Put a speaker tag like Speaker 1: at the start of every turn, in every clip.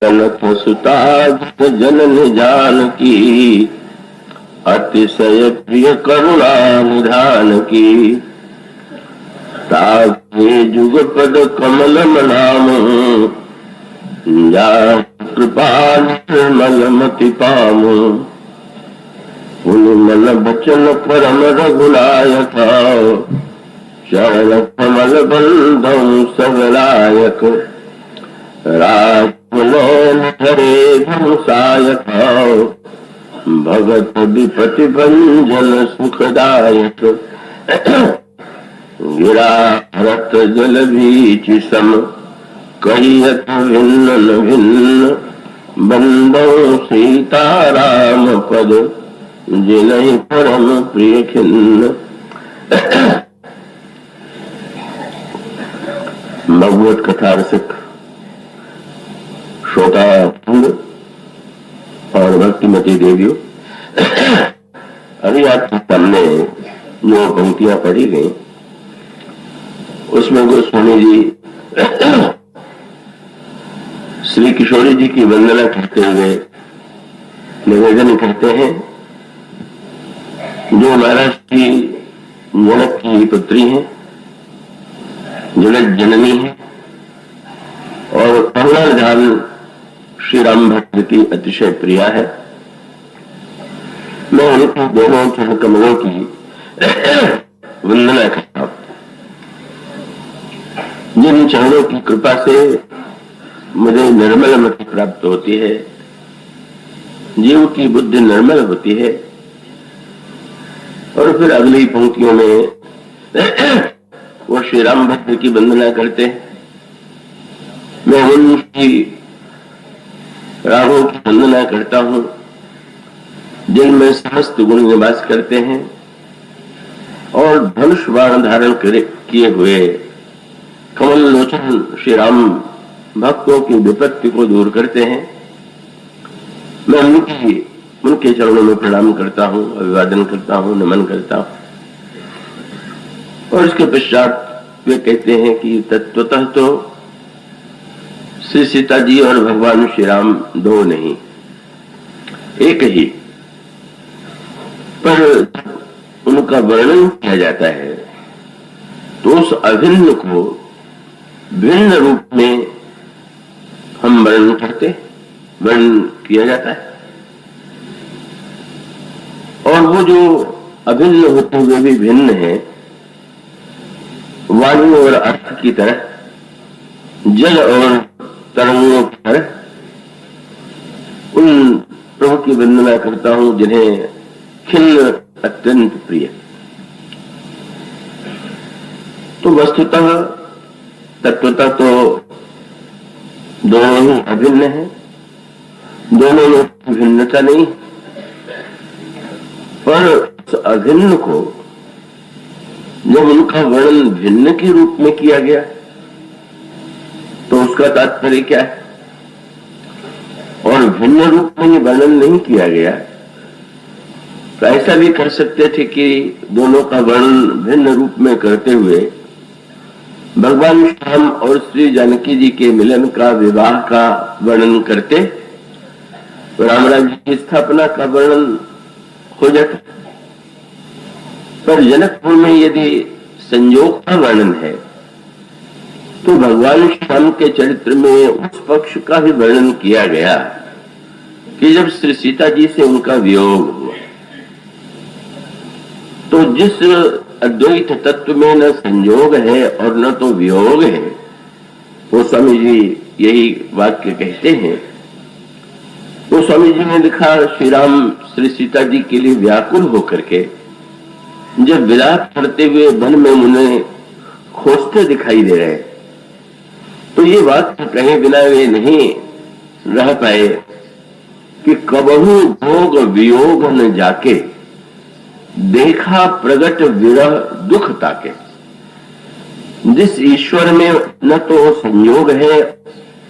Speaker 1: कनक सुता जनन जानकी, अतिशय प्रिय करुणा निधान की। ताके जुगपद कमल नाम, जा कृपा निर्मल मति पामु। पुनि मन बचन परम रघुनायक, चरण कमल बंधु सबलायक। राजनयन धरे धनुषायक, भगत विपति भंजन सुखदायक। गिरा भरत जल बीच सम, कहियत भिन्न भिन्न। बंदो सीताराम पद, जिनहि परम प्रिय खिन्न। भगवत कथा रसिक श्रोता और भक्तिमती देवियों, अभी आपके सामने जो पंक्तियां पढ़ी गई उसमें गोस्वामी जी श्री किशोरी जी की वंदना करते हुए निवेदन करते हैं, जो महाराज की जनक की पुत्री हैं, जनक जननी है और करुणा निधान श्री राम भक्त की अतिशय प्रिया है। मैं उनकी दोनों चरण कमलों की वंदना करता हूं, जिन चरणों की कृपा से मुझे निर्मल मति प्राप्त होती है, जीव की बुद्धि निर्मल होती है। और फिर अगली पंक्तियों में वो श्री राम भक्त की वंदना करते हैं। मैं उनकी राहों की वंदना करता हूं जिनमें समस्त गुण निवास करते हैं और धनुष बाण धारण किए हुए कमल लोचन श्री राम भक्तों की विपत्ति को दूर करते हैं। मैं उनके चरणों में प्रणाम करता हूं, अभिवादन करता हूं, नमन करता हूं। और इसके पश्चात वे कहते हैं कि तत्वतः तो श्री सीता जी और भगवान श्री राम दो नहीं, एक ही। पर उनका वर्णन किया जाता है तो उस अभिन्न को भिन्न रूप में हम वर्णन किया जाता है। और वो जो अभिन्न होते हुए भी भिन्न है, वायु और अर्थ की तरह, जल और तरंगों की तरह, उन प्रभु की वंदना करता हूं जिन्हें खिन्न अत्यंत प्रिय। तो वस्तुतः तत्वतः तो दोनों ही अभिन्न है, दोनों में भिन्नता नहीं। पर उस अभिन्न को जब उनका वर्णन भिन्न के रूप में किया गया तो उसका तात्पर्य क्या है? और भिन्न रूप में ये वर्णन नहीं किया गया तो ऐसा भी कर सकते थे कि दोनों का वर्णन भिन्न रूप में करते हुए भगवान श्याम और श्री जानकी जी के मिलन का, विवाह का वर्णन करते, राम राज्य की स्थापना का वर्णन हो जाता। पर जनकपुर में यदि संयोग का वर्णन है तो भगवान श्याम के चरित्र में उस पक्ष का भी वर्णन किया गया कि जब श्री सीता जी से उनका वियोग हुआ। तो जिस अद्वैत तत्व में न संयोग है और न तो वियोग है, वो स्वामी जी यही वाक्य कहते हैं। वो स्वामी जी ने लिखा, श्री राम श्री सीता जी के लिए व्याकुल होकर के जब विलाप करते हुए वन में उन्हें खोजते दिखाई दे रहे, तो ये वाक्य कहे बिना वे नहीं रह पाए कि कबहू भोग वियोग न जाके, देखा प्रगट विरह दुख ताके। जिस ईश्वर में न तो संयोग है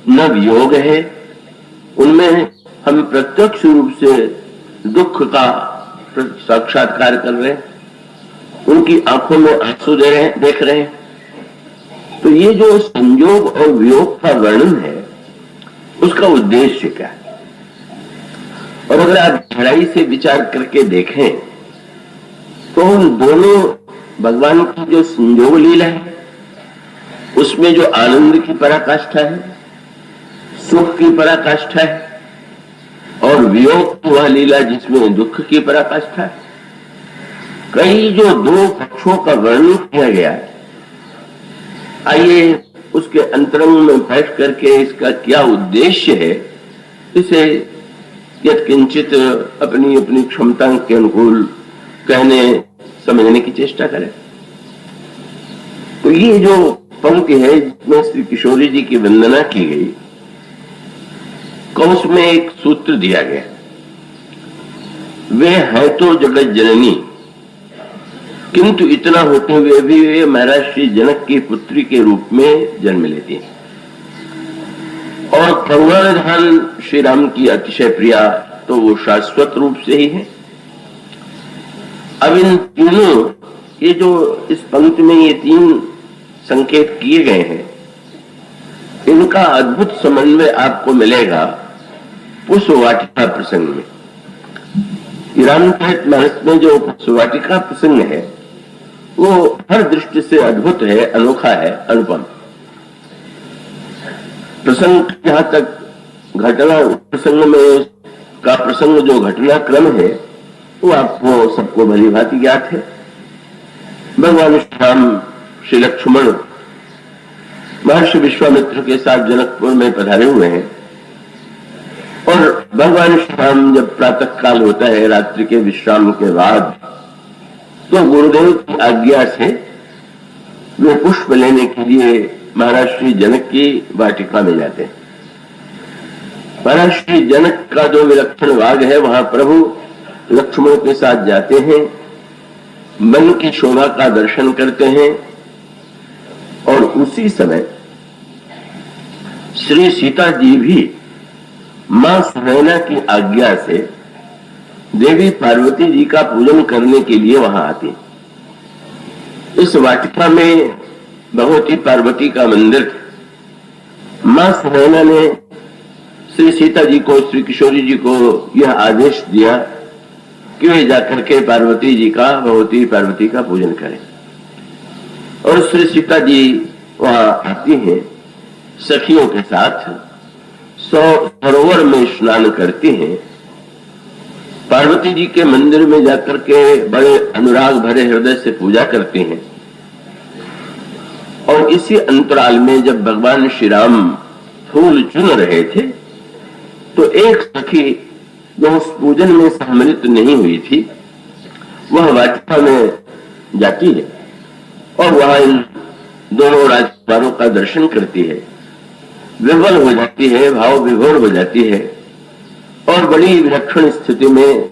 Speaker 1: न वियोग है, उनमें हम प्रत्यक्ष रूप से दुख का साक्षात्कार कर रहे हैं, उनकी आंखों में आंसू देख रहे हैं। तो ये जो संयोग और वियोग का वर्णन है, उसका उद्देश्य क्या है। और अगर आप गहराई से विचार करके देखें तो उन दोनों भगवान की जो संयोग लीला है उसमें जो आनंद की पराकाष्ठा है, सुख की पराकाष्ठा है, और वियोग की वह लीला जिसमें दुख की पराकाष्ठा है, कई जो दो पक्षों का वर्णन किया गया है, आइए उसके अंतरंग में बैठ करके इसका क्या उद्देश्य है इसे यत्किंचित अपनी अपनी क्षमता के अनुकूल कहने समझने की चेष्टा करें। तो ये जो पंक्ति है जिसमें श्री किशोरी जी की वंदना की गई, कौश में एक सूत्र दिया गया, वे है तो जगत जननी किंतु इतना होते हुए भी वे महाराज श्री जनक की पुत्री के रूप में जन्म लेती हैं और करुणानिधान श्री राम की अतिशय प्रिया तो वो शाश्वत रूप से ही है। अब इन तीनों, ये जो इस पंक्ति में ये तीन संकेत किए गए हैं, इनका अद्भुत समन्वय आपको मिलेगा पुष्पवाटिका प्रसंग में। रामचरितमानस में जो पुष्पवाटिका प्रसंग है वो हर दृष्टि से अद्भुत है, अनोखा है, अनुपम प्रसंग। जहां तक घटना प्रसंग में का प्रसंग जो घटनाक्रम है वो आपको सबको भली भांति ज्ञात है। भगवान श्री राम श्री लक्ष्मण महर्षि विश्वामित्र के साथ जनकपुर में पधारे हुए हैं और भगवान श्री राम जब प्रातः काल होता है रात्रि के विश्राम के बाद, तो गुरुदेव की आज्ञा से वे पुष्प लेने के लिए महाराज श्री जनक की वाटिका में जाते हैं। महाराज श्री जनक का जो विलक्षण बाग है वहां प्रभु लक्ष्मण के साथ जाते हैं, मन की शोभा का दर्शन करते हैं और उसी समय श्री सीता जी भी मां सुनैना की आज्ञा से देवी पार्वती जी का पूजन करने के लिए वहां आती। इस वाटिका में भगवती पार्वती का मंदिर था। मां सुनैना ने श्री सीता जी को, श्री किशोरी जी को यह आदेश दिया कि वे जाकर के पार्वती जी का, भगवती पार्वती का पूजन करें। और श्री सीता जी वहां आती हैं, सखियों के साथ सरोवर में स्नान करती हैं, पार्वती जी के मंदिर में जाकर के बड़े अनुराग भरे हृदय से पूजा करती हैं। और इसी अंतराल में जब भगवान श्री राम फूल चुन रहे थे तो एक सखी जो उस पूजन में सम्मिलित नहीं हुई थी वह वाटिका में जाती है और वहां इन दोनों राजकुमारों का दर्शन करती है, विवल हो जाती है, भाव विभोर हो जाती है और बड़ी विलक्षण स्थिति में,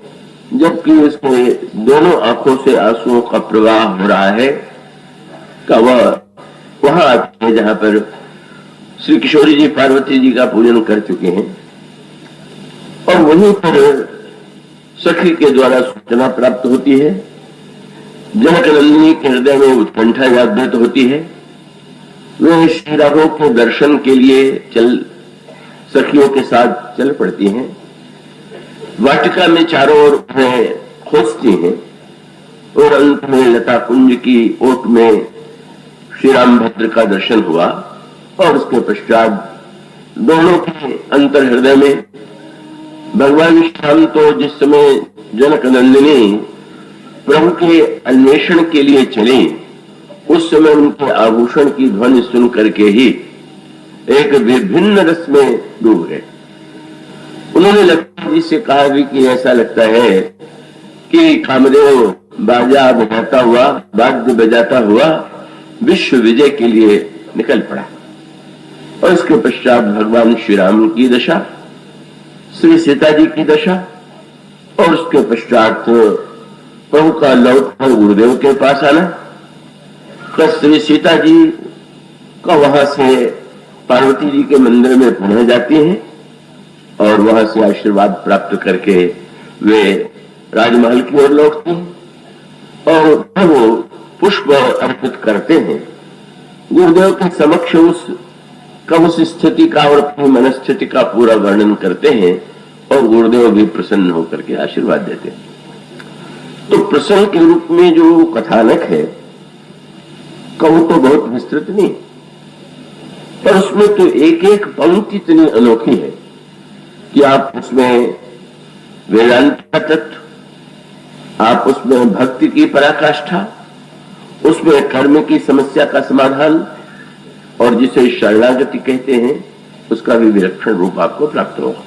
Speaker 1: जबकि उसके दोनों आंखों से आंसुओं का प्रवाह हो रहा है, का वह वहां आती है जहां पर श्री किशोरी जी पार्वती जी का पूजन कर चुके हैं। और वहीं पर सखी के द्वारा सूचना प्राप्त होती है, जनकनंदिनी के हृदय में उत्कंठा जागृत होती है। वे श्री राघव के दर्शन के लिए सखियों के साथ चल पड़ती हैं। वाटिका में चारों ओर उन्हें खोजती हैं और अंत में लता कुंज की ओट में श्री रामभद्र का दर्शन हुआ और उसके पश्चात दोनों के अंतर हृदय में भगवान श्याम तो जिस समय जनक नंदिनी प्रभु के अन्वेषण के लिए चले उस समय उनके आभूषण की ध्वनि सुन करके ही एक विभिन्न रस में डूब गए। उन्होंने लक्ष्मण जी से कहा भी कि ऐसा लगता है कि कामदेव बाजा बजाता हुआ, वाद्य बजाता हुआ विश्व विजय के लिए निकल पड़ा। और इसके पश्चात भगवान श्री राम की दशा, श्री सीता जी की दशा और उसके पश्चात प्रभु का लौट कर गुरुदेव के पास आना, श्री सीता जी का वहां से पार्वती जी के मंदिर में पुनः जाती हैं और वहां से आशीर्वाद प्राप्त करके वे राजमहल की ओर लौटती हैं और प्रभु पुष्प अर्पित करते हैं। गुरुदेव के समक्ष उस का उस स्थिति का और अपनी मनस्थिति का पूरा वर्णन करते हैं और गुरुदेव भी प्रसन्न होकर के आशीर्वाद देते हैं। तो प्रसन्न के रूप में जो कथानक है वो तो बहुत विस्तृत नहीं, पर उसमें तो एक एक पंक्ति इतनी अनोखी है कि आप उसमें वेदांत का तत्व, आप उसमें भक्ति की पराकाष्ठा, उसमें कर्म की समस्या का समाधान और जिसे शरणागति कहते हैं उसका भी विलक्षण रूप आपको प्राप्त होगा।